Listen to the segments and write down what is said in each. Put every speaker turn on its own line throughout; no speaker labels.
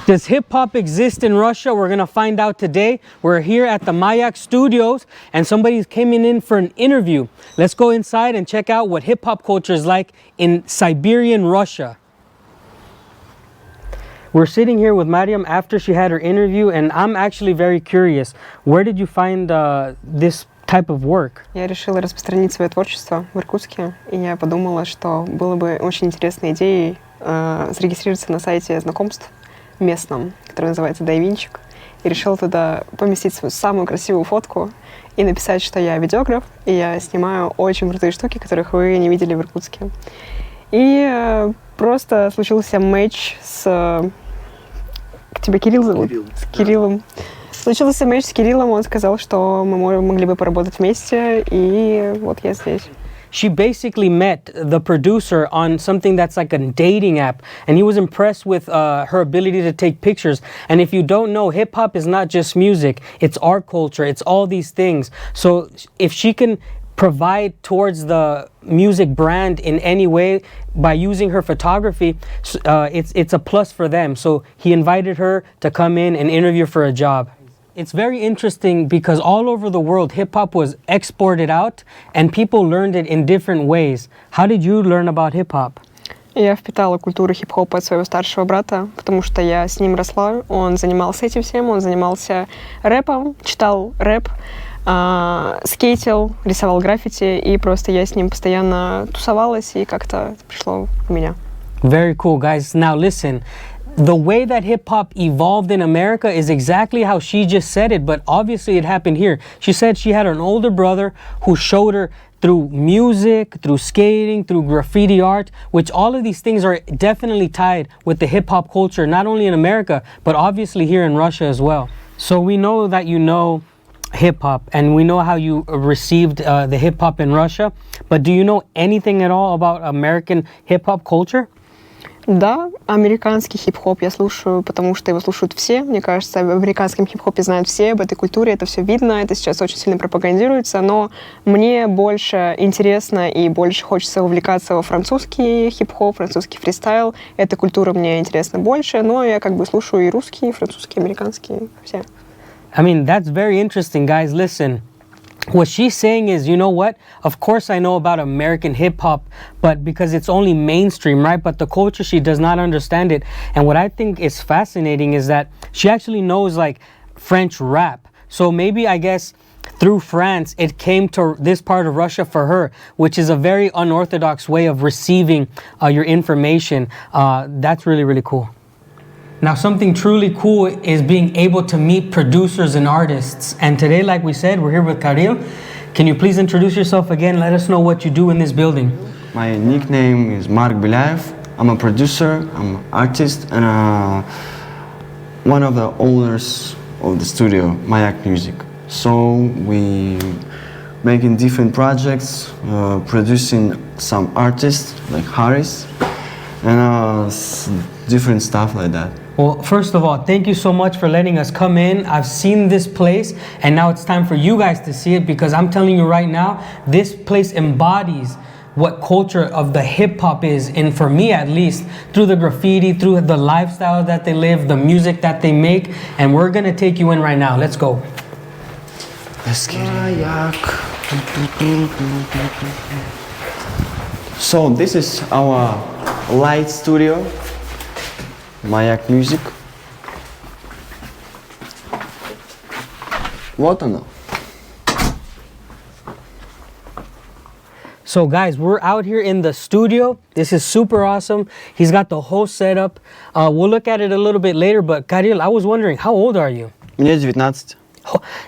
Does hip-hop exist in Russia? We're going to find out today. We're here at the Mayak studios and somebody's coming in for an interview. Let's go inside and check out what hip-hop culture is like in Siberian Russia. We're sitting here with Mariam after she had her interview, and I'm actually very curious. Where did you find this type of work?
Я решила распространить свое творчество в Иркутске, и я подумала, что было бы очень интересной идеей зарегистрироваться на сайте знакомств местном, который называется Дайвинчик, и решила туда поместить свою самую красивую фотку и написать, что я видеограф, и я снимаю очень крутые штуки, которых вы не видели в Иркутске. И просто случился матч с... Тебя Кирилл зовут? Кирилл. С Кириллом. Да. Случился матч с Кириллом, он сказал, что мы могли бы поработать вместе, и вот я здесь.
She basically met the producer on something that's like a dating app, and he was impressed with her ability to take pictures. And if you don't know, hip-hop is not just music, it's art culture, it's all these things. So if she can provide towards the music brand in any way by using her photography, it's a plus for them. So he invited her to come in and interview for a job. It's very interesting because all over the world, hip-hop was exported out and people learned it in different ways. How did you learn about hip-hop?
Я впитала культуру хип-хопа от своего старшего брата, потому что я с ним росла. Он занимался этим всем, он занимался рэпом, читал рэп, скейтил, рисовал граффити, и просто я с ним постоянно тусовалась, и как-то это пришло в меня.
Very cool, guys. Now listen. The way that hip-hop evolved in America is exactly how she just said it, but obviously it happened here. She said she had an older brother who showed her through music, through skating, through graffiti art, which all of these things are definitely tied with the hip-hop culture, not only in America, but obviously here in Russia as well. So we know that you know hip-hop, and we know how you received the hip-hop in Russia, but do you know anything at all about American hip-hop culture?
Да, американский хип-хоп я слушаю, потому что его слушают все. Мне кажется, об американском хип-хопе знают все, об этой культуре, это все видно, это сейчас очень сильно пропагандируется, но мне больше интересно и больше хочется увлекаться во французский хип-хоп, французский фристайл. Эта культура мне интересна больше, но я как бы слушаю и русский, и французский, и американский, все.
I mean, that's very interesting, guys. Listen. What she's saying is, you know what? Of course I know about American hip-hop, but because it's only mainstream, right? But the culture, she does not understand it. And what I think is fascinating is that she actually knows like French rap. So maybe, I guess, through France, it came to this part of Russia for her, which is a very unorthodox way of receiving your information. That's really, really cool. Now, something truly cool is being able to meet producers and artists. And today, like we said, we're here with Kirill. Can you please introduce yourself again? Let us know what you do in this building.
My nickname is Mark Belayev. I'm a producer, I'm an artist, and one of the owners of the studio, Mayak Music. So we making different projects, producing some artists like Harris, and different stuff like that.
Well, first of all, thank you so much for letting us come in. I've seen this place, and now it's time for you guys to see it, because I'm telling you right now, this place embodies what culture of the hip-hop is, and for me at least, through the graffiti, through the lifestyle that they live, the music that they make, and we're gonna take you in right now. Let's go.
Let's get it. So this is our light studio, Mayak Music. Вот оно.
So guys, we're out here in the studio. This is super awesome. He's got the whole setup. We'll look at it a little bit later, but Kirill, I was wondering, how old are you?
Мне 19.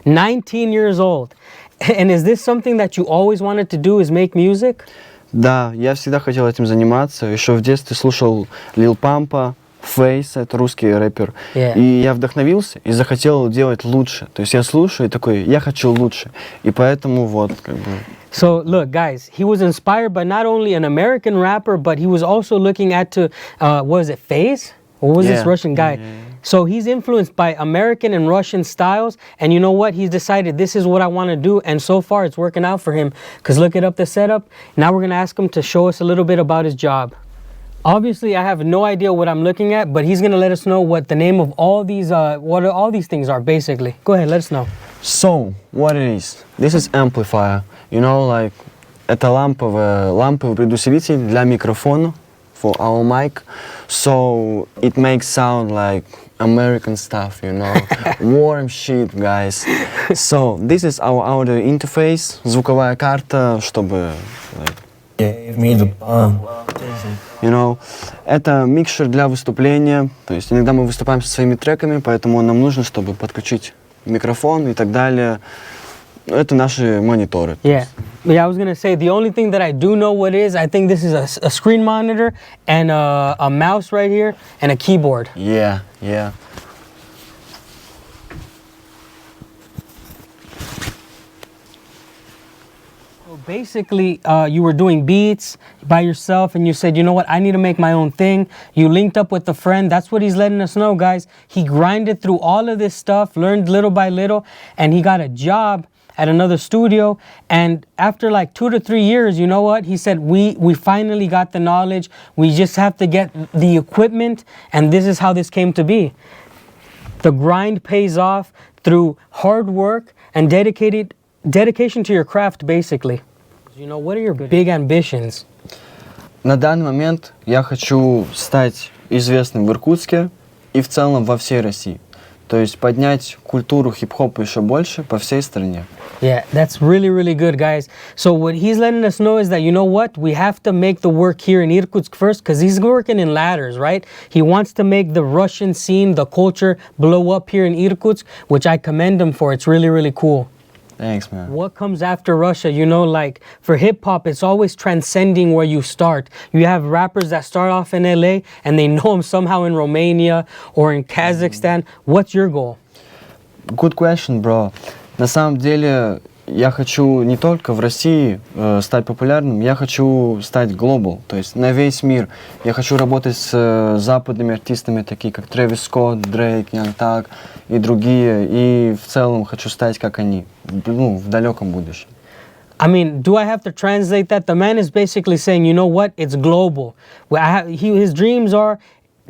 19 years old. And is this something that you always wanted to do, is make music?
Да, я всегда хотел этим заниматься. Еще в детстве слушал Lil Pampa, Фейс, это русский рэпер.
Yeah.
И я вдохновился и захотел делать лучше. То есть я слушаю и такой, я хочу лучше. И поэтому вот, как бы...
So look, guys, he was inspired by not only an American rapper, but he was also looking at what was it, Faze? Or was this Russian guy? Yeah. So he's influenced by American and Russian styles, and you know what? He's decided this is what I want to do, and so far it's working out for him. Because look at the setup. Now we're going to ask him to show us a little bit about his job. Obviously, I have no idea what I'm looking at, but he's gonna let us know what the name of all these, what all these things are, basically. Go ahead, let us know.
So, what it is? This is amplifier. You know, like, это ламповый предусилитель для микрофона, for our mic. So, it makes sound like American stuff, you know, warm shit, guys. So, this is our audio interface, звуковая карта, чтобы, like, you know, это микшер для выступления, то есть иногда мы выступаем со своими треками, поэтому нам нужно, чтобы подключить микрофон и так далее. Это наши мониторы.
Yeah, I was gonna say the only thing that I do know what is, I think this is a screen monitor and a mouse right here and a keyboard.
Yeah.
Basically, you were doing beats by yourself and you said, you know what, I need to make my own thing. You linked up with a friend. That's what he's letting us know, guys. He grinded through all of this stuff, learned little by little, and he got a job at another studio. And after like 2 to 3 years, you know what? He said, we finally got the knowledge. We just have to get the equipment, and this is how this came to be. The grind pays off through hard work and dedication to your craft, basically. You know, what are your big ambitions?
На данный момент я хочу стать известным в Иркутске и в целом во всей России. То есть поднять культуру хип-хопа еще больше по всей стране.
Yeah, that's really, really good, guys. So what he's letting us know is that, you know what? We have to make the work here in Irkutsk first, because he's working in ladders, right? He wants to make the Russian scene, the culture, blow up here in Irkutsk, which I commend him for. It's really, really cool.
Thanks, man.
What comes after Russia? You know, like for hip hop, it's always transcending where you start. You have rappers that start off in LA and they know them somehow in Romania or in Kazakhstan. What's your goal?
Good question, bro. На самом деле, я хочу не только в России стать популярным, я хочу стать global, то есть на весь мир. Я хочу работать с западными артистами, такие как Трэвис Скотт, Дрейк, Young Thug и другие. И в целом хочу стать как они, ну, в далеком будущем.
I mean, do I have to translate that? The man is basically saying, you know what? It's global. His dreams are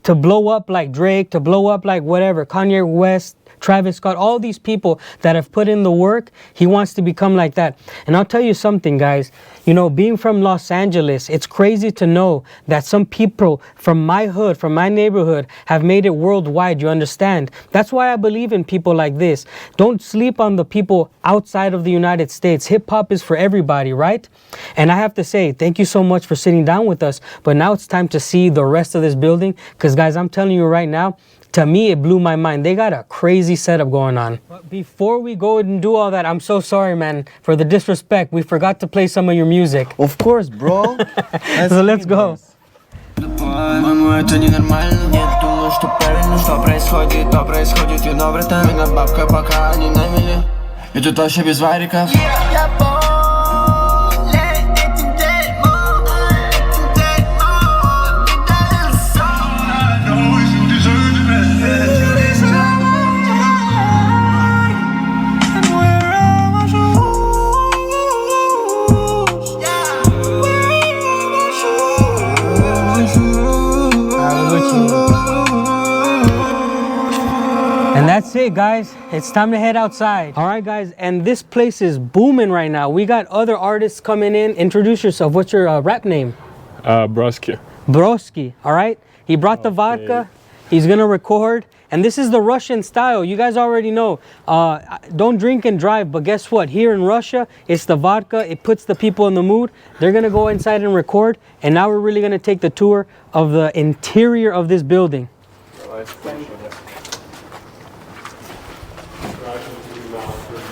to blow up like Drake, to blow up like whatever, Kanye West, Travis Scott, all these people that have put in the work, he wants to become like that. And I'll tell you something, guys. You know, being from Los Angeles, it's crazy to know that some people from my hood, from my neighborhood, have made it worldwide, you understand? That's why I believe in people like this. Don't sleep on the people outside of the United States. Hip-hop is for everybody, right? And I have to say, thank you so much for sitting down with us. But now it's time to see the rest of this building. Because, guys, I'm telling you right now, to me, it blew my mind. They got a crazy setup going on. But before we go and do all that, I'm so sorry, man, for the disrespect. We forgot to play some of your music.
Of course, bro.
So let's go.
По-моему, это ненормально. Нет, думаю, что правильно. Что происходит, то происходит. You know, братан, меня бабка пока не на мели. И тут вообще без вариков.
And that's it, guys. It's time to head outside. All right, guys, and this place is booming right now. We got other artists coming in. Introduce yourself. What's your rap name?
Broski.
Broski, all right? He brought the vodka. He's gonna record. And this is the Russian style. You guys already know. Don't drink and drive, but guess what? Here in Russia, it's the vodka. It puts the people in the mood. They're gonna go inside and record. And now we're really gonna take the tour of the interior of this building.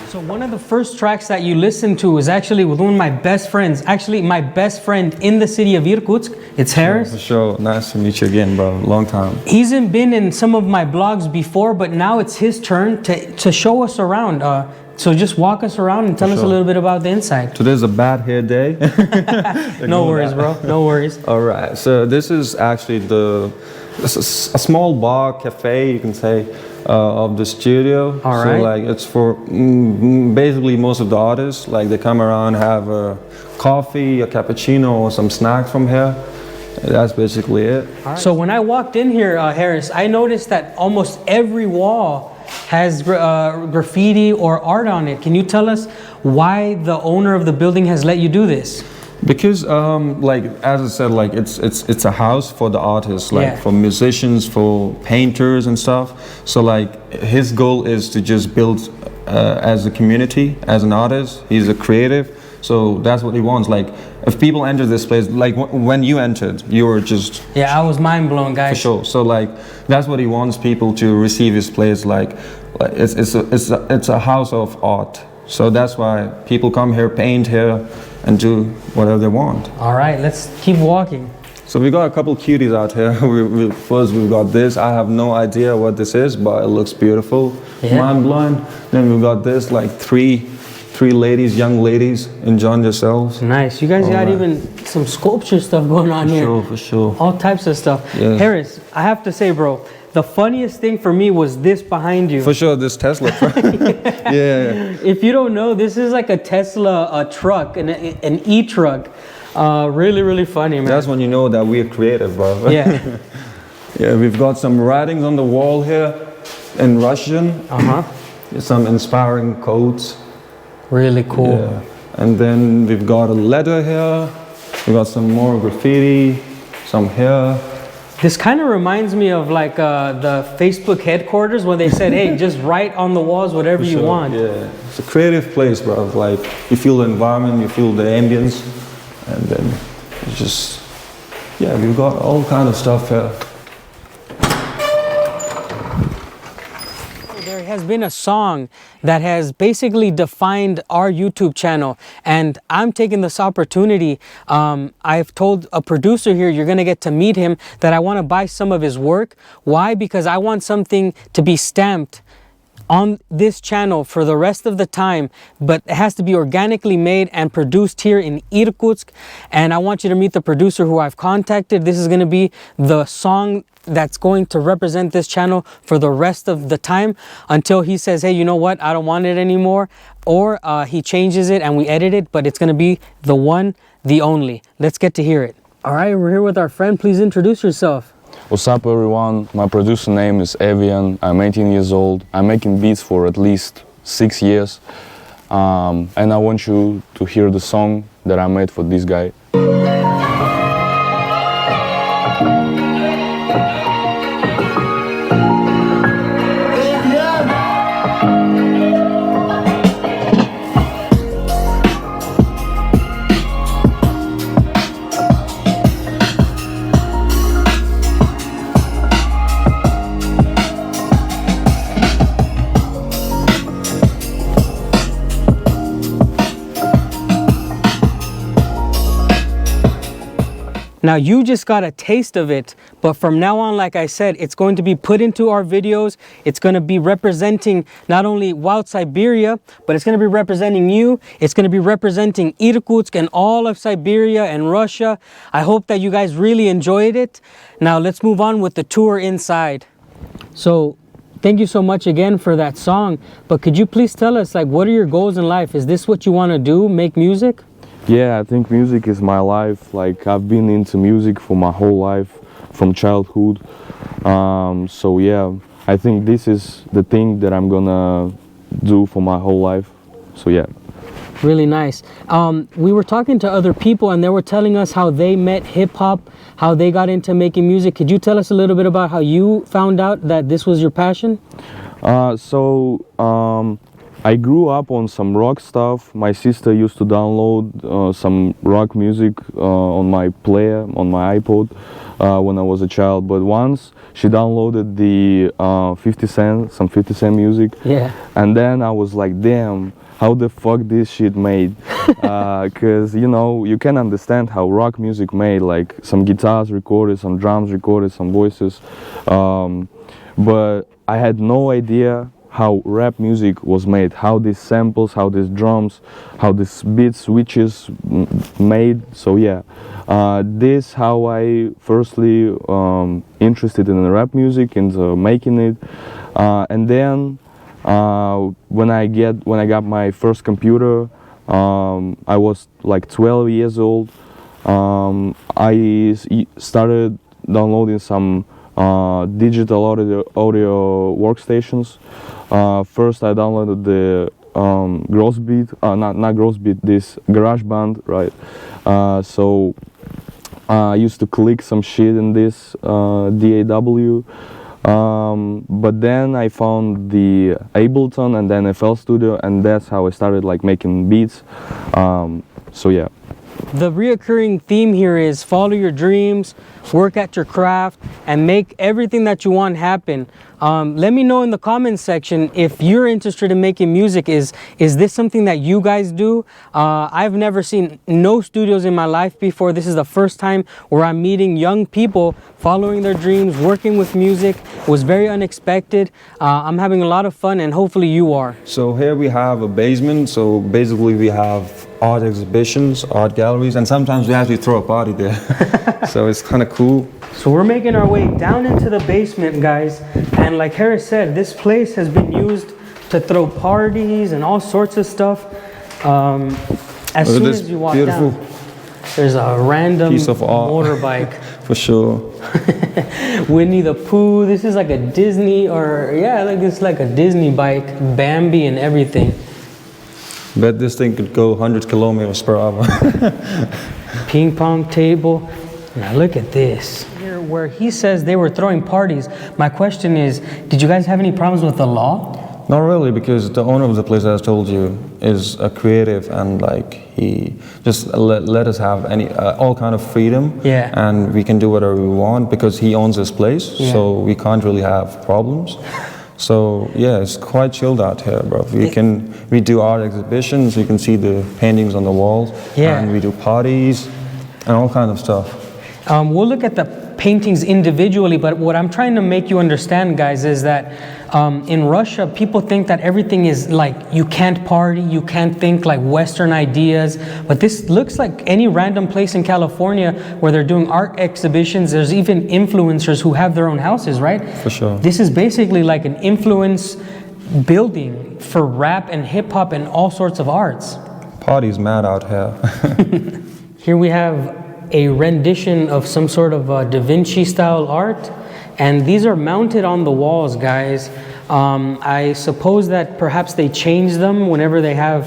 So one of the first tracks that you listened to is actually with one of my best friends. Actually, my best friend in the city of Irkutsk. It's Harris.
For sure. Nice to meet you again, bro. Long time.
He's been in some of my blogs before, but now it's his turn to show us around. So just walk us around and tell us a little bit about the inside.
Today's a bad hair day.
No worries, bro. No worries.
All right. So this is actually a small bar, cafe, you can say, of the studio.
All right.
So like it's for basically most of the artists. Like they come around, have a coffee, a cappuccino, or some snacks from here. That's basically it.
So when I walked in here, Harris, I noticed that almost every wall has graffiti or art on it. Can you tell us why the owner of the building has let you do this?
Because like as I said, like it's a house for the artists, like
Yeah.
for musicians, for painters and stuff. So like his goal is to just build as a community, as an artist. He's a creative, so that's what he wants. Like if people enter this place, like when you entered, you were just
Yeah, I was mind blown, guys.
for sure. So like that's what he wants people to receive his place. Like it's a house of art. So that's why people come here, paint here, and do whatever they want.
All right, let's keep walking.
So we got a couple cuties out here. First we've got this. I have no idea what this is, but it looks beautiful.
Yeah.
Mind blowing. Then we've got this, like three ladies, young ladies, enjoying themselves.
Nice. You guys got
Alright.
even some sculpture stuff going on here.
For sure.
All types of stuff.
Yeah.
Harris, I have to say, bro, the funniest thing for me was this behind you.
For sure, this Tesla. yeah.
If you don't know, this is like a Tesla truck, an e-truck. Really, really funny, man.
That's when you know that we're creative, bro.
Yeah.
Yeah, we've got some writings on the wall here in Russian.
Uh-huh.
Some inspiring quotes.
Really cool.
Yeah. And then we've got a letter here. We've got some more graffiti, some here.
This kind of reminds me of like the Facebook headquarters when they said, hey, just write on the walls whatever you want.
Yeah, it's a creative place, bro. Like you feel the environment, you feel the ambience, and then it's just, yeah, we've got all kind of stuff here.
There has been a song that has basically defined our YouTube channel, and I'm taking this opportunity. I've told a producer here, you're gonna get to meet him, that I want to buy some of his work. Why? Because I want something to be stamped on this channel for the rest of the time, but it has to be organically made and produced here in Irkutsk. And I want you to meet the producer who I've contacted. This is going to be the song that's going to represent this channel for the rest of the time until he says, hey, you know what, I don't want it anymore, or he changes it and we edit it, but it's going to be the one, the only. Let's get to hear it. All right, we're here with our friend. Please introduce yourself.
What's up, everyone? My producer name is Evian. I'm 18 years old. I'm making beats for at least 6 years. And I want you to hear the song that I made for this guy.
Now you just got a taste of it, but from now on, like I said, it's going to be put into our videos. It's going to be representing not only Wild Siberia, but it's going to be representing you. It's going to be representing Irkutsk and all of Siberia and Russia. I hope that you guys really enjoyed it. Now let's move on with the tour inside. So thank you so much again for that song, but could you please tell us, like, what are your goals in life? Is this what you want to do, make music?
Yeah, I think music is my life. Like, I've been into music for my whole life, from childhood. So yeah, I think this is the thing that I'm gonna do for my whole life. So yeah.
Really nice. We were talking to other people and they were telling us how they met hip-hop, how they got into making music. Could you tell us a little bit about how you found out that this was your passion?
I grew up on some rock stuff. My sister used to download some rock music on my player, on my iPod, when I was a child. But once she downloaded the 50 Cent music.
Yeah.
And then I was like, damn, how the fuck this shit made? Because, you know, you can understand how rock music made, like some guitars recorded, some drums recorded, some voices. But I had no idea how rap music was made, how these samples, how these drums, how these beat switches made. So yeah, this how I firstly interested in rap music and making it, and then when I got my first computer, I was like 12 years old. Started downloading some digital audio workstations. First, I downloaded the Grossbeat, not Grossbeat, this GarageBand, right? So I used to click some shit in this DAW. But then I found the Ableton and then FL Studio, and that's how I started like making beats. So yeah.
The reoccurring theme here is follow your dreams, work at your craft, and make everything that you want happen. Let me know in the comments section if you're interested in making music. Is this something that you guys do? I've never seen no studios in my life before. This is the first time where I'm meeting young people following their dreams, working with music. It was very unexpected. I'm having a lot of fun, and hopefully you are.
So here we have a basement. So basically we have art exhibitions, art galleries, and sometimes we actually throw a party there. So it's kind of cool.
So we're making our way down into the basement, guys. And like Harris said, this place has been used to throw parties and all sorts of stuff. As soon as you walk down, there's a random
piece of art.
Motorbike.
For sure.
Winnie the Pooh. This is like a Disney, or yeah, like it's like a Disney bike. Bambi and everything.
Bet this thing could go 100 kilometers per hour.
Ping pong table. Now look at this. Here where he says they were throwing parties. My question is, did you guys have any problems with the law?
Not really, because the owner of the place, as I told you, is a creative, and like he just let us have all kind of freedom.
Yeah.
And we can do whatever we want because he owns this place,
Yeah.
so we can't really have problems. So yeah, it's quite chilled out here, bro. We do art exhibitions. You can see the paintings on the walls.
Yeah.
And we do parties and all kind of stuff.
We'll look at the paintings individually, but what I'm trying to make you understand, guys, is that in Russia, people think that everything is like, you can't party, you can't think like Western ideas, but this looks like any random place in California where they're doing art exhibitions. There's even influencers who have their own houses, right?
For sure.
This is basically like an influence building for rap and hip hop and all sorts of arts.
Party's mad out here.
Here we have a rendition of some sort of Da Vinci style art, and these are mounted on the walls, guys. I suppose that perhaps they change them whenever they have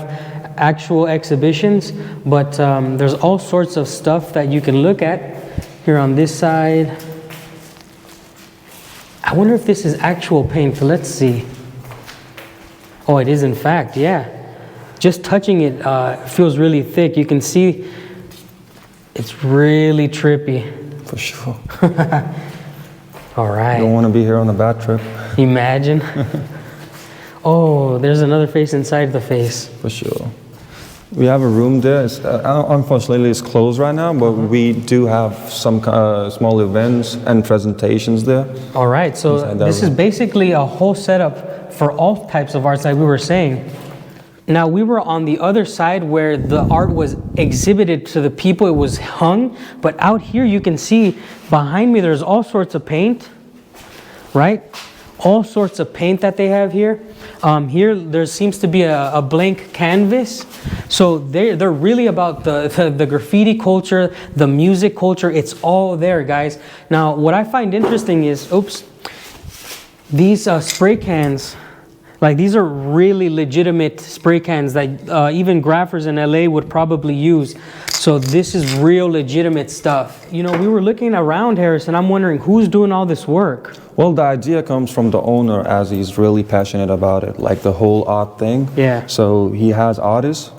actual exhibitions, but there's all sorts of stuff that you can look at here on this side. I wonder if this is actual paint. Let's see. Oh, it is in fact, yeah. Just touching it feels really thick. You can see it's really trippy.
For sure.
All right.
Don't want to be here on a bad trip.
Imagine. Oh, there's another face inside the face.
For sure. We have a room there. Unfortunately, it's closed right now, but we do have some small events and presentations there.
All right. So this is basically a whole setup for all types of arts, like we were saying. Now, we were on the other side where the art was exhibited to the people. It was hung. But out here, you can see behind me, there's all sorts of paint, right? All sorts of paint that they have here. Here, there seems to be a blank canvas. So they're really about the graffiti culture, the music culture. It's all there, guys. Now, what I find interesting is, these spray cans. Like, these are really legitimate spray cans that even graphers in LA would probably use. So this is real legitimate stuff. You know, we were looking around, Harris, and I'm wondering who's doing all this work?
Well, the idea comes from the owner, as he's really passionate about it, like the whole art thing.
Yeah.
So he has artists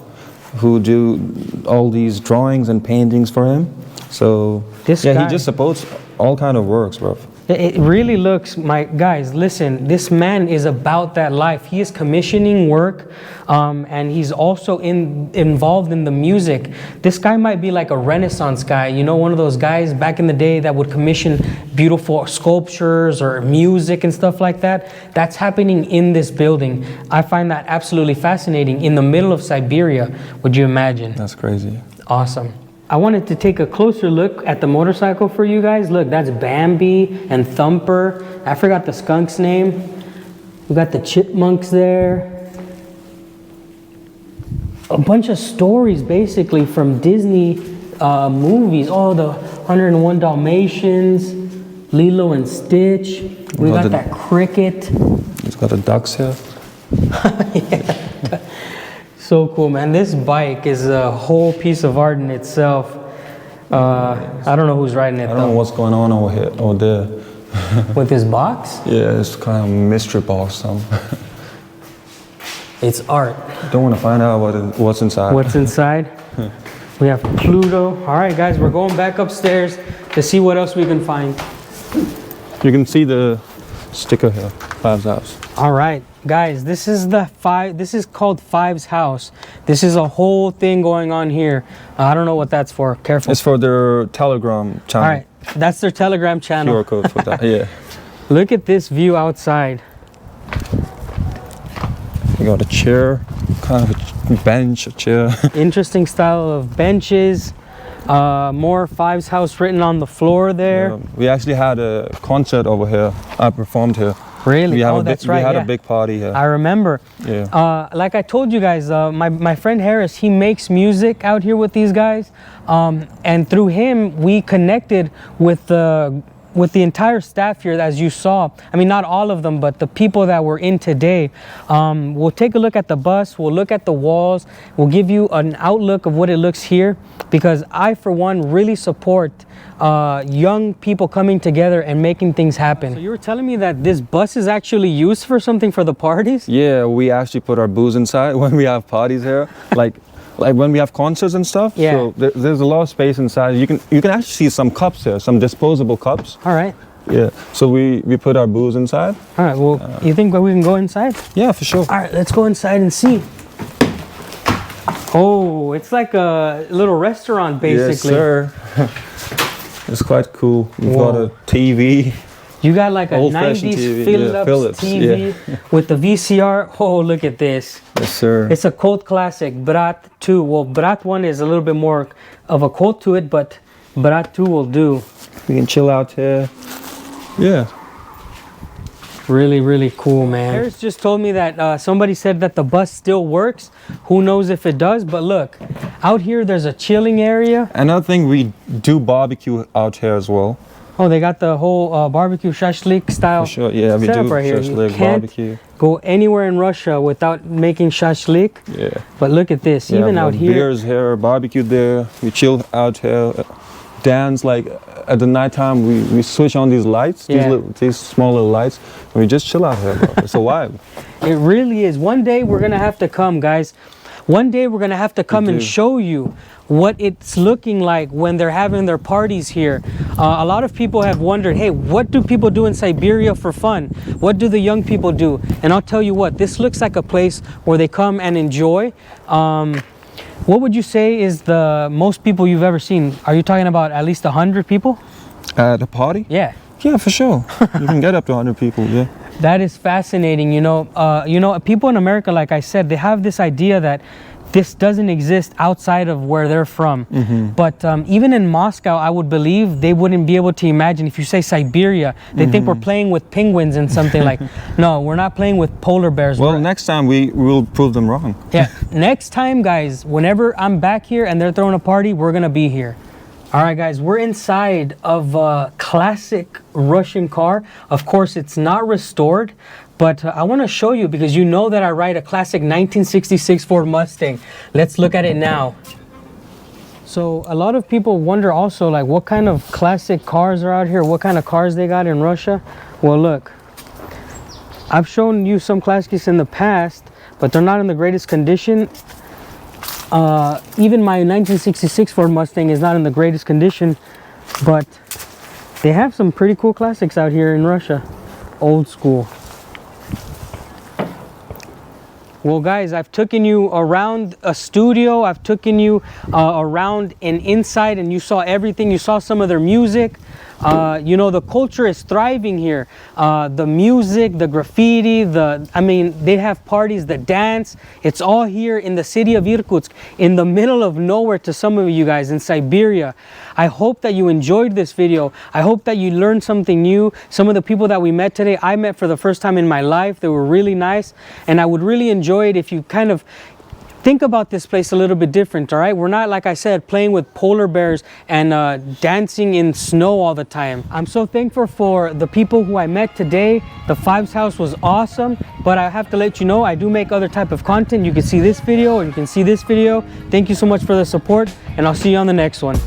who do all these drawings and paintings for him. So
This
yeah,
guy-
he just supports all kind of works, bro.
It really looks, my guys, listen, this man is about that life. He is commissioning work, and he's also involved in the music. This guy might be like a Renaissance guy, you know, one of those guys back in the day that would commission beautiful sculptures or music and stuff like that. That's happening in this building. I find that absolutely fascinating. In the middle of Siberia, would you imagine?
That's crazy.
Awesome. I wanted to take a closer look at the motorcycle for you guys. Look, that's Bambi and Thumper. I forgot the skunk's name. We got the chipmunks there. A bunch of stories basically from Disney movies. Oh, the 101 Dalmatians, Lilo and Stitch. We got that cricket.
It's got the ducks here.
Yeah. So cool, man. This bike is a whole piece of art in itself. I don't know who's riding it,
I don't know what's going on over there.
With this box?
Yeah, it's kind of a mystery box.
It's art.
Don't want to find out what's inside.
What's inside? We have Pluto. All right, guys, we're going back upstairs to see what else we can find.
You can see the sticker here, Five's house.
All right, guys, this is called Five's house. This is a whole thing going on here. I don't know what that's for. Careful.
It's for their Telegram channel.
All right, that's their Telegram channel.
QR code for that, yeah.
Look at this view outside.
You got a chair, kind of a bench, a chair.
Interesting style of benches. More Five's house written on the floor there.
Yeah, we actually had a concert over here. I performed here.
Really?
That's right. We had a big party here.
I remember.
Yeah.
Like I told you guys, my friend Harris, he makes music out here with these guys. And through him, we connected with the entire staff here, as you saw. I mean, not all of them, but the people that were in today. We'll take a look at the bus. We'll look at the walls. We'll give you an outlook of what it looks here, because I, for one, really support young people coming together and making things happen. So you were telling me that this bus is actually used for something for the parties?
Yeah, we actually put our booze inside when we have parties here. Like when we have concerts and stuff.
Yeah.
So there's a lot of space inside. You can actually see some cups here, some disposable cups.
All right.
Yeah. So we put our booze inside.
All right. Well, you think we can go inside?
Yeah, for sure.
All right. Let's go inside and see. Oh, it's like a little restaurant, basically.
Yes, sir. It's quite cool. We've got a TV.
You got like a 90s
TV.
Philips TV with the VCR. Oh, look at this.
Yes, sir.
It's a cult classic, Brat 2. Well, Brat 1 is a little bit more of a cult to it, but Brat 2 will do.
We can chill out here. Yeah.
Really, really cool, man. Harris just told me that somebody said that the bus still works. Who knows if it does, but look, out here there's a chilling area.
Another thing, we do barbecue out here as well.
Oh, they got the whole barbecue shashlik style.
For sure, yeah, we do
right here. You
shashlik,
can't
barbecue.
go anywhere in Russia without making shashlik.
Yeah.
But look at this,
Yeah,
even out here.
Beers here, barbecue there. We chill out here, dance like at the nighttime. We switch on these lights, these small little lights, and we just chill out here, bro. It's a vibe.
It really is. One day we're gonna have to come, guys. One day we're gonna have to come and show you what it's looking like when they're having their parties here. A lot of people have wondered, hey, what do people do in Siberia for fun? What do the young people do? And I'll tell you what, this looks like a place where they come and enjoy. What would you say is the most people you've ever seen? Are you talking about at least 100 people?
At a party?
Yeah.
Yeah, for sure. You can get up to 100 people, yeah.
That is fascinating. You know, people in America, like I said, they have this idea that this doesn't exist outside of where they're from. But even in Moscow, I would believe they wouldn't be able to imagine. If you say Siberia, they think we're playing with penguins and something like, no, we're not playing with polar bears.
Well, next time we will prove them wrong.
Yeah, next time, guys, whenever I'm back here and they're throwing a party, we're gonna be here. All right, guys, we're inside of a classic Russian car. Of course, it's not restored, but I want to show you because you know that I ride a classic 1966 Ford Mustang. Let's look at it now. So a lot of people wonder also, like, what kind of classic cars are out here? What kind of cars they got in Russia? Well, look, I've shown you some classics in the past, but they're not in the greatest condition. Even my 1966 Ford Mustang is not in the greatest condition, but they have some pretty cool classics out here in Russia. Old school. Well, guys, I've taken you around a studio. I've taken you around and inside, and you saw everything. You saw some of their music. You know, the culture is thriving here. The music, the graffiti, they have parties, the dance. It's all here in the city of Irkutsk, in the middle of nowhere to some of you guys in Siberia. I hope that you enjoyed this video. I hope that you learned something new. Some of the people that we met today, I met for the first time in my life. They were really nice, and I would really enjoy it if you kind of think about this place a little bit different, all right? We're not, like I said, playing with polar bears and dancing in snow all the time. I'm so thankful for the people who I met today. The Fives house was awesome, but I have to let you know, I do make other type of content. You can see this video or you can see this video. Thank you so much for the support, and I'll see you on the next one.